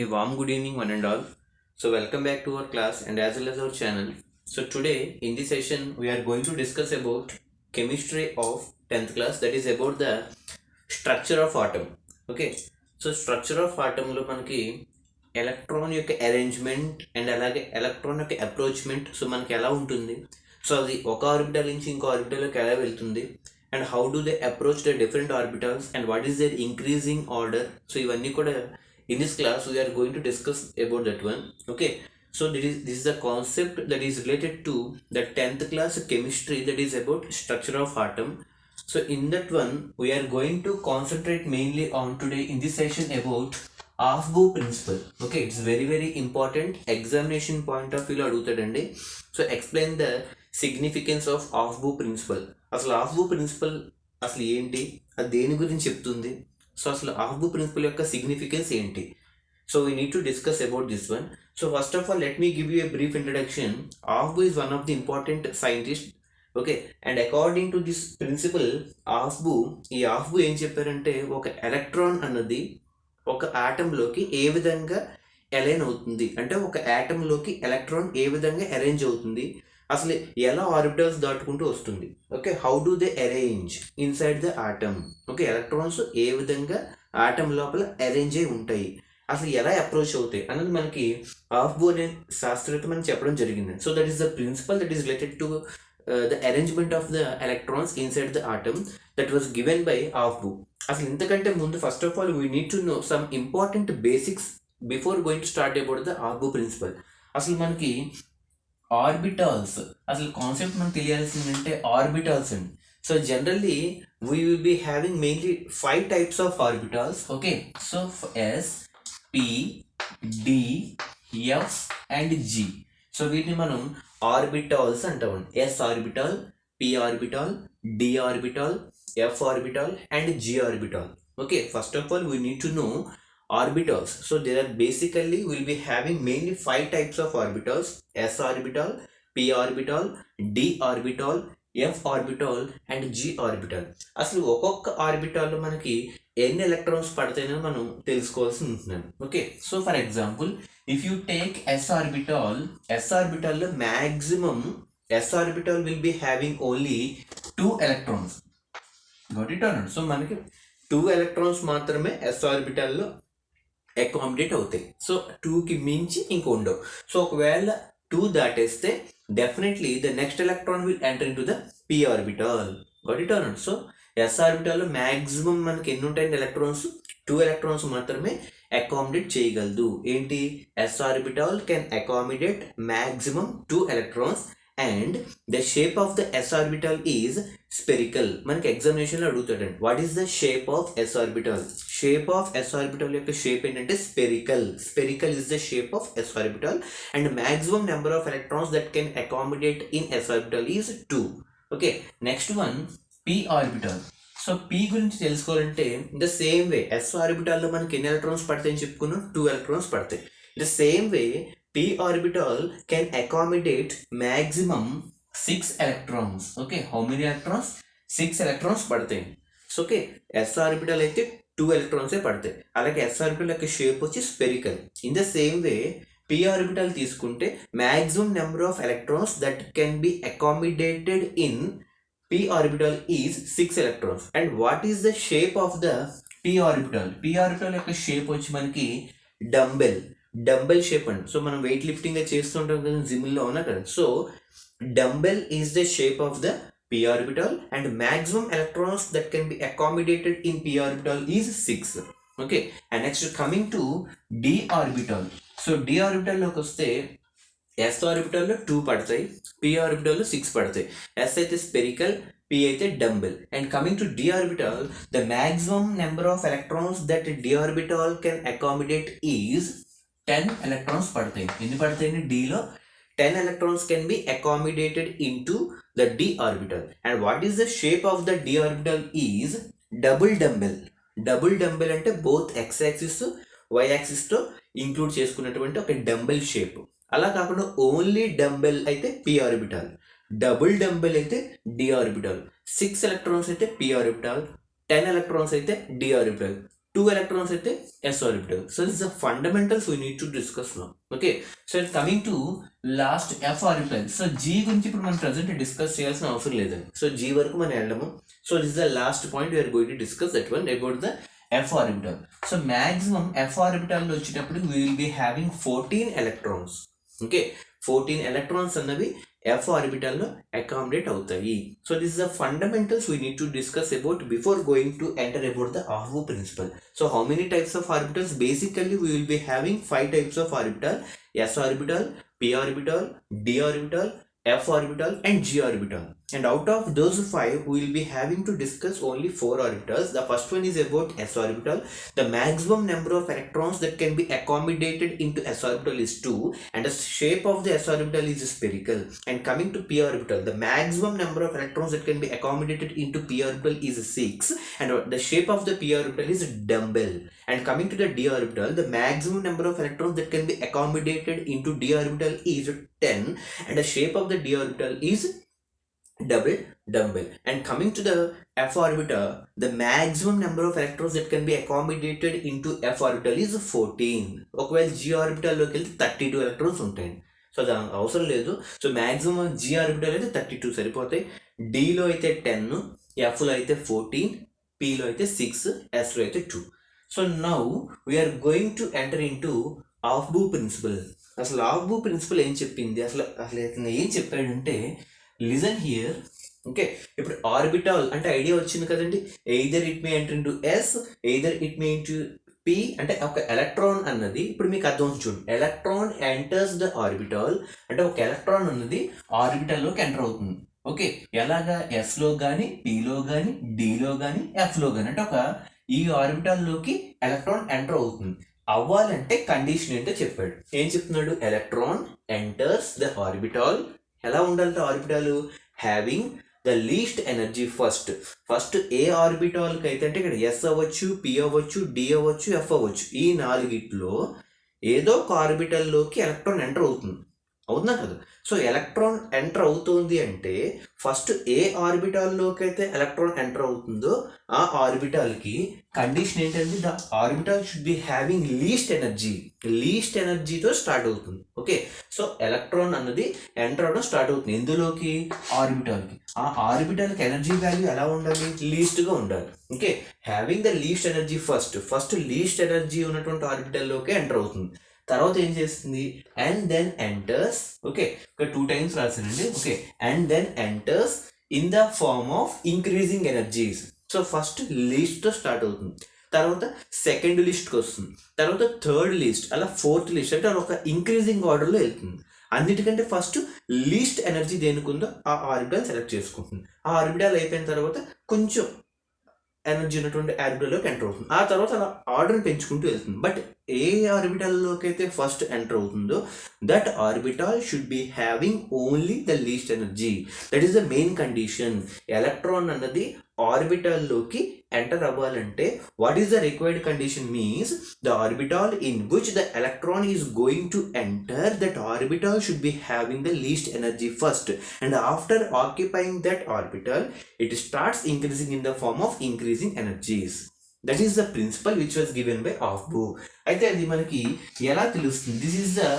A warm good evening, one and all. So, welcome back to our class and as well as our channel. So, today in this session, we are going to discuss about chemistry of 10th class, that is about the structure of atom. Okay, so structure of atom lo manaki electron యొక్క arrangement and అలాగే electron యొక్క అప్రోచ్మెంట్ so మనకి ఎలా ఉంటుంది, so అది ఒక orbital నుంచి ఇంకో ఆర్బిటల్లోకి ఎలా వెళ్తుంది, and how do they approach the different orbitals and what is there increasing order. So ఇవన్నీ కూడా in this class we are going to discuss about that one. Okay, so this is a concept that is related to the 10th class chemistry, that is about structure of atom. So in that one we are going to concentrate mainly on today in this session about Aufbau principle. Okay, it's very important examination point of view adutadandi. So explain the significance of Aufbau principle. అసలు Aufbau principle అసలు ఏంటి, అది దేని గురించి చెప్తుంది, so అసలు ఆఫ్బౌ principal యొక్క significance ఏంటి, so we need to discuss about this one. So first of all let me give you a brief introduction. ఆఫ్బౌ is one of the important scientist. Okay, and according to this principle ఈ ఆఫ్బౌ ఏం చెప్పారంటే, ఒక electron అన్నది ఒక ఆటంలోకి ఏ విధంగా align అవుతుంది, అంటే ఒక ఆటంలోకి ఎలక్ట్రాన్ ఏ విధంగా అరేంజ్ అవుతుంది, అసలు ఎలా ఆర్బిటల్స్ దాటుకుంటూ వస్తుంది. Okay, how do they arrange inside the atom. Okay, electrons ఏ విధంగా ఆటమ్ లోపల అరేంజ్ అయి ఉంటాయి, అసలు ఎలా అప్రోచ్ అవుతాయి అన్నది మనకి ఆఫ్బౌ అనే శాస్త్రవేత్త మనకి చెప్పడం జరిగింది. So that is the principle that is related to the arrangement of the electrons inside the atom that was given by Aufbau. అసలు ఇంతకంటే ముందు first of all we need to know some important basics before going to start about the Aufbau principle. అసలు మనకి orbitals అసలు concept మనకు తెలియాల్సిందంటే orbitals అండి. So generally we will be having mainly 5 types of orbitals. Okay, so yes, P, d, f and g. So వీటిని మనం orbitals అంటామండి. S orbital, p orbital, d orbital, f orbital and g orbital. Okay, first of all we need to know orbitals. So there are basically we'll be having mainly 5 types of orbitals: s orbital, p orbital, d orbital, f orbital and g orbital. అసలు ఒక్కొక్క orbital లో మనకి ఎన్ని electrons పడతాయని మనం తెలుసుకోవాల్సి ఉంటుంది. Okay, so for example if you take s orbital లో maximum s orbital will be having only 2 electrons. Got it or not? So మనకి 2 ఎలక్ట్రాన్స్ మాత్రమే s ఆర్బిటల్లో అకామిడేట్ అవుతాయి. సో 2కి మించి ఇంక ఉండవు. సో ఒకవేళ 2 దాటేస్తే definitely the next electron will enter into the p orbital. Got it or not? So s ఆర్బిటల్లో మ్యాక్సిమం మనకి ఎన్ని ఉంటాయండి ఎలక్ట్రాన్స్? 2 ఎలక్ట్రాన్స్ మాత్రమే అకామిడేట్ చేయగలదు. ఏంటి? s orbital can accommodate maximum 2 electrons and the shape of the s orbital is spherical. మనకి examination లో అడుగుతాడండి, what is the shape of s orbital. Shape of s orbital యొక్క షేప్ ఏంటంటే spherical. Spherical is the shape of s orbital and maximum number of electrons that can accommodate in s orbital is 2. Okay, next one p orbital. So p గురించి తెలుసుకోవాలంటే the same way s orbital లో మనకి ఎన్ని electrons పడతాయని చెప్పుకున్నాం? 2 electrons పడతాయి. The same way p orbital can accommodate maximum 6 electrons. Okay, how many electrons? 6 electrons పడతాయి. So okay, s orbital అయితే 2 electrons పడతాయి. అలాగే s orbital యొక్క షేప్ వచ్చి spherical. In the same way p orbital తీసుకుంటే maximum number of electrons that can be accommodated in p orbital is 6 electrons. And what is the shape of the p orbital? p orbital యొక్క shape వచ్చి మనకి dumbbell shape అండి. So మనం weight lifting చేస్తుంటాం కదా జిమ్లో, ఉన్నా కదా. So dumbbell is the shape of the p orbital and maximum electrons that can be accommodated in p orbital is 6. Okay, and next coming to d orbital. So d orbital లోకి వస్తే s orbital లో 2 పడతాయి, p orbital లో 6 పడతాయి. s అయితే spherical, p అయితే dumbbell. And coming to d orbital, the maximum number of electrons that d orbital can accommodate is 10 electrons పడతాయి. ఎన్ని పడతాయి? d లో 10 electrons can be accommodated into the d orbital. And what is the shape of the d orbital is double dumbbell అంటే both x axis y axis తో include చేసుకున్నటువంటి ఒక dumbbell shape. అలా కాకుండా ఓన్లీ డంబెల్ అయితే p orbital, double dumbbell అయితే d orbital, 6 electrons అయితే p orbital, 10 electrons అయితే d ఆర్బిటల్. 2 electrons అయితే s orbital. So this is the fundamentals we need to discuss now. Okay, so coming to last f orbital. So g గురించి ఇప్పుడు మనం present discuss చేయాల్సిన అవసరం లేదండి. So g వరకు మనం వెళ్ళము. So this is the last point we are going to discuss, that one about the f orbital. So maximum f orbital లో వచ్చేటప్పుడు we will be having 14 electrons. Okay, 14 electrons అన్నవి f orbital లో accommodate అవుతాయి. So this is the fundamentals we need to discuss about before going to enter about the Aufbau principle. So how many types of orbitals? Basically we will be having 5 types of orbital: s orbital, p orbital, d orbital, f orbital and g orbital. And out of those 5 we will be having to discuss only 4 orbitals. The first one is about s orbital. The maximum number of electrons that can be accommodated into s orbital is 2, and the shape of the s orbital is spherical. And coming to p orbital, the maximum number of electrons that can be accommodated into p orbital is 6, and the shape of the p orbital is dumbbell. And coming to the d orbital, the maximum number of electrons that can be accommodated into d orbital is 10, and the shape of the d orbital is dumbbell. And coming to the f orbital, the maximum number of electrons that can be accommodated into f orbital is 14. ఒకవేళ g orbital లోకి వెళ్తే 32 electrons ఉంటాయి. So దానికి అవసరం లేదు. So maximum g orbital అయితే 32 సరిపోతాయి. d లో అయితే 10, f లో అయితే 14, p లో అయితే 6, s లో అయితే 2. So now we're going to enter into Aufbau principle. అసలు Aufbau ప్రిన్సిపల్ ఏం చెప్పింది, అసలు ఇతను ఏం చెప్పాడంటే, లిజన్ హియర్. ఓకే, ఇప్పుడు ఆర్బిటాల్ అంటే ఐడియా వచ్చింది కదండి. Either it may enter into s, either it may into p. అంటే ఒక ఎలక్ట్రాన్ అన్నది ఇప్పుడు మీకు అర్థం చూడండి, ఎలక్ట్రాన్ ఎంటర్స్ ద ఆర్బిటాల్. అంటే ఒక ఎలక్ట్రాన్ అన్నది ఆర్బిటాల్లోకి ఎంటర్ అవుతుంది. ఓకే, ఎలాగా? ఎస్లో కానీ, పిలో కానీ, డిలో కానీ, ఎఫ్లో కానీ. అంటే ఒక ఈ ఆర్బిటాల్లోకి ఎలక్ట్రాన్ ఎంటర్ అవుతుంది. అవ్వాలంటే కండిషన్ ఏంటో చెప్పాడు. ఏం చెప్తున్నాడు? Electron enters the orbital. ఎలా ఉండాలంటే orbital having the least energy first ఏ ఆర్బిటాల్కి అయితే, అంటే ఇక్కడ ఎస్ అవ్వచ్చు, పి అవ్వచ్చు, డి అవ్వచ్చు, ఎఫ్ అవ్వచ్చు, ఈ 4 ఏదో ఒక ఆర్బిటల్లోకి ఎలక్ట్రాన్ ఎంటర్ అవుతుంది. అవునా కదా? సో ఎలక్ట్రాన్ ఎంటర్ అవుతుంది అంటే ఫస్ట్ ఏ ఆర్బిటాల్లోకి అయితే ఎలక్ట్రాన్ ఎంటర్ అవుతుందో ఆ ఆర్బిటాల్కి కండిషన్ ఏంటంటే, the orbital should be having least ఎనర్జీతో స్టార్ట్ అవుతుంది. ఓకే, సో ఎలక్ట్రాన్ అన్నది ఎంటర్ అవడం స్టార్ట్ అవుతుంది ఎందులోకి? ఆర్బిటాల్కి. ఆ ఆర్బిటాల్కి ఎనర్జీ వాల్యూ ఎలా ఉండాలి? లీస్ట్గా ఉండాలి. Okay, having the least energy first least energy ఉన్నటువంటి ఆర్బిటల్లోకి ఎంటర్ అవుతుంది. తర్వాత ఏం చేస్తుంది? And then enters. ఓకే, ఇక్కడ 2 times రాశానండి. Okay, and then enters in the form of increasing energies. So first లీస్ట్తో స్టార్ట్ అవుతుంది, తర్వాత సెకండ్ లిస్ట్కి వస్తుంది, తర్వాత థర్డ్ లిస్ట్, అలా ఫోర్త్ లిస్ట్. అంటే ఒక ఇంక్రీజింగ్ ఆర్డర్లో వెళ్తుంది. అన్నిటికంటే ఫస్ట్ లీస్ట్ ఎనర్జీ దేనికి ఉందో ఆ ఆర్బిటాల్ సెలెక్ట్ చేసుకుంటుంది. ఆ ఆర్బిటాల్ అయిపోయిన తర్వాత కొంచెం ఎనర్జీ ఉన్నటువంటి ఆర్బిటాల్లోకి ఎంటర్ అవుతుంది. ఆ తర్వాత అలా ఆర్డర్ని పెంచుకుంటూ వెళ్తుంది. బట్ ఏ ఆర్బిటాల్లోకి అయితే ఫస్ట్ ఎంటర్ అవుతుందో that orbital should be having only the least energy. That is the main condition. Electron అన్నది ఆర్బిటాల్లోకి ఎంటర్ అవ్వాలంటే what is the required condition means the orbital in which the electron is going to enter, that orbital should be having the least energy first, and after occupying that orbital it starts increasing in the form of increasing energies. That is the principle which was given by Aufbau. అయితే అది మనకి ఎలా తెలుస్తుంది? This is the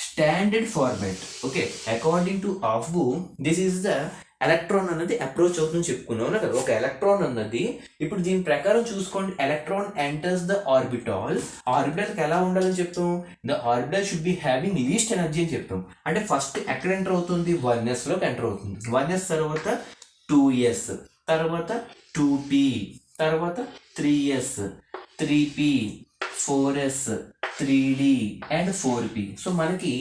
standard format. Okay, according to Aufbau, this is the electron అన్నది approach అవుతుందని చెప్పుకున్నాం కదా. ఒక ఎలక్ట్రాన్ అన్నది ఇప్పుడు దీని ప్రకారం చూసుకోండి, ఎలక్ట్రాన్ ఎంటర్స్ ద ఆర్బిటాల్కి ఎలా ఉండాలని చెప్తాం? The orbital should be having least energy అని చెప్తాం. అంటే ఫస్ట్ ఎక్కడ ఎంటర్ అవుతుంది? 1sలోకి ఎంటర్ అవుతుంది. 1s తర్వాత 2s, తర్వాత 2p, తర్వాత 3s, 3p, 4s, 3d and 4p. So మనకి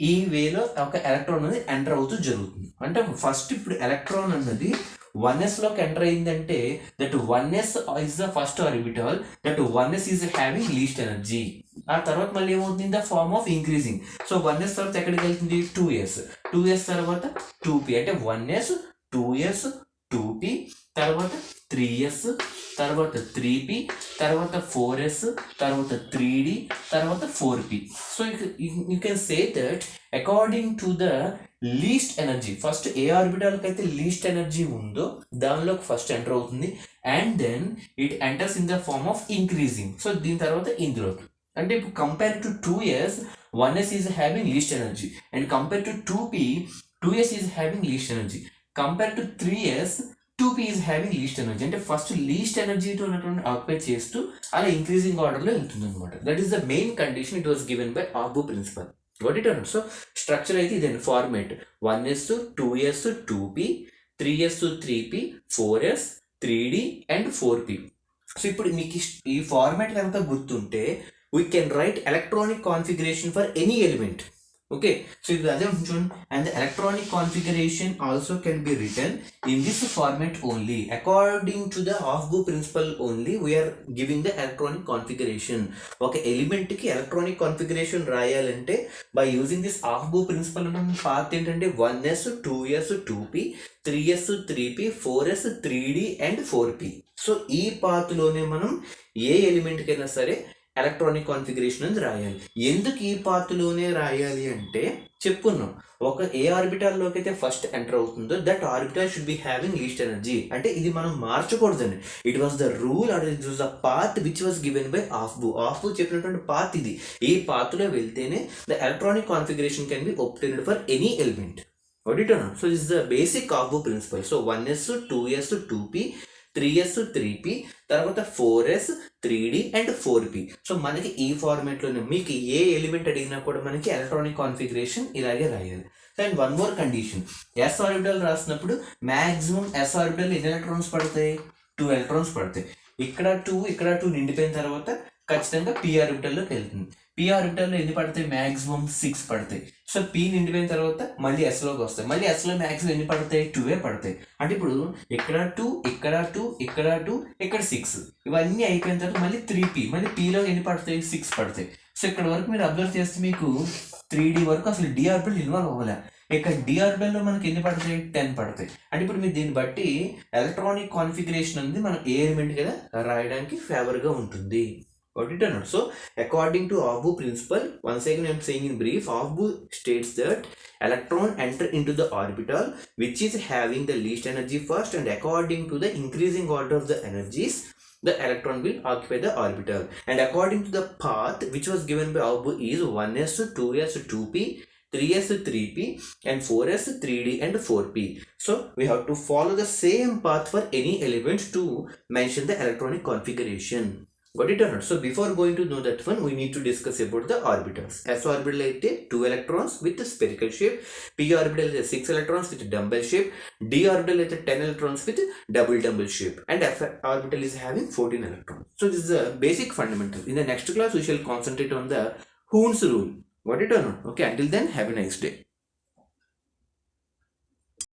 ఈ వేలో ఒక ఎలక్ట్రాన్ అనేది ఎంటర్ అవుతూ జరుగుతుంది. అంటే ఫస్ట్ ఇప్పుడు ఎలక్ట్రాన్ అన్నది 1sలోకి ఎంటర్ అయిందంటే that 1s is the first orbital, that 1s is having least energy. ఆ తర్వాత మళ్ళీ ఏమవుతుంది? The form of increasing. So 1s తర్వాత ఎక్కడికి వెళ్తుంది? 2s తర్వాత 2p. అంటే 1s, 2s, 2p, తర్వాత 3s, తర్వాత 3p, తర్వాత 4s, తర్వాత 3d, తర్వాత 4p. So you can say that according to the least energy, first ఏ ఆర్బిటాల్కి అయితే లీస్ట్ ఎనర్జీ ఉందో దానిలోకి ఫస్ట్ ఎంటర్ అవుతుంది, and then it enters in the form of increasing. So దీని తర్వాత ఇందులోకి, అంటే ఇప్పుడు compare to 2s, 1s is having least energy, and compare to 2p, 2s is having least energy. Compare to 3s, 2p is having least energy. అంటే first least ఎనర్జీతో ఉన్నటువంటి occupy చేస్తూ అలా ఇంక్రీజింగ్ ఆర్డర్లో వెళ్తుంది అనమాట. That is the main condition. It was given by Aufbau principle. What it అన్నట్టు. So structure అయితే ఇదే format: 1s, 2s, 2p, 3s, 3p, 4s, 3d and 4p. So ఇప్పుడు మీకు ఈ ఫార్మాట్ కనుక గుర్తుంటే we can write electronic configuration for any element. Okay, so ఇది అదే చూడండి. And the electronic configuration also can be written in this format only. According to the Aufbau principle only we're giving the electronic configuration. ఒక ఎలిమెంట్కి electronic configuration రాయాలంటే by using this Aufbau principle ఉన్న path ఏంటంటే 1s, 2s, 2p, 3s, 3p, 4s, 3d and 4p. So ఈ పాత్లోనే మనం ఏ ఎలిమెంట్కైనా సరే electronic configuration అని రాయాలి. ఎందుకు ఈ పాత్లోనే రాయాలి అంటే చెప్పుకున్నాం, ఒక ఏ ఆర్బిటాల్లోకి అయితే ఫస్ట్ ఎంటర్ అవుతుందో that orbital should be having least energy. అంటే ఇది మనం మార్చకూడదండి. It was the rule or it was the path which was given by Aufbau. Aufbau చెప్పినటువంటి పాత్ ఇది. ఈ పాత్లో వెళ్తేనే the electronic configuration can be obtained for any element. What it or so this is the basic Aufbau principle. So 1s, 2s, 2p, 3s, 3p, తర్వాత 4s, 3d and 4p. So మనకి ఈ ఫార్మాట్లోనే మీకు ఏ element అడిగినా కూడా మనకి electronic configuration ఇలాగే రాయాలి. And one more condition, s orbital రాసినప్పుడు మ్యాక్సిమం ఎస్ ఆర్బిటల్ ఎన్ని ఎలక్ట్రాన్స్ పడతాయి? 2 ఎలక్ట్రాన్స్ పడతాయి. ఇక్కడ 2 నిండిపోయిన తర్వాత ఖచ్చితంగా పి ఆర్బిటల్లోకి వెళ్తుంది. పి ఆర్బిటల్లో ఎన్ని పడతాయి? మ్యాక్సిమం 6 పడతాయి. సో పి నిండిపోయిన తర్వాత మళ్ళీ ఎస్లోకి వస్తాయి. మళ్ళీ ఎస్లో మ్యాక్సిమం ఎన్ని పడతాయి? 2 పడతాయి. అంటే ఇప్పుడు ఇక్కడ 2, ఇక్కడ 2, ఇక్కడ 2, ఇక్కడ 6 ఇవన్నీ అయిపోయిన తర్వాత మళ్ళీ 3p, మళ్ళీ పిలో ఎన్ని పడతాయి? 6 పడతాయి. సో ఇక్కడ వరకు మీరు అబ్జర్వ్ చేస్తే మీకు 3d వరకు అసలు డి ఆర్బిటల్ ఇన్వాల్వ్ అవ్వలే. ఇక్కడ డి ఆర్బిటల్లో మనకి ఎన్ని పడతాయి? 10 పడతాయి. అంటే ఇప్పుడు మీరు దీన్ని బట్టి ఎలక్ట్రానిక్ కాన్ఫిగరేషన్ అనేది మనం ఏ ఎలిమెంట్ కదా రాయడానికి ఫేవర్గా ఉంటుంది. What it or not. So according to Aufbau principle, once again I am saying in brief, Aufbau states that electron enter into the orbital which is having the least energy first, and according to the increasing order of the energies the electron will occupy the orbital. And according to the path which was given by Aufbau is 1s, 2s, 2p, 3s, 3p and 4s, 3d and 4p. So we have to follow the same path for any element to mention the electronic configuration. Got it or not? So before going to know that one, we need to discuss about the orbitals. S orbital అయితే 2 electrons with a spherical shape, p orbital అయితే 6 electrons with dumbbell shape, d orbital అయితే 10 electrons with double dumbbell shape, and f orbital is having 14 electrons. So this is a basic fundamental. In the next class we shall concentrate on the Hund's rule. Got it or not? Okay, until then have a nice day.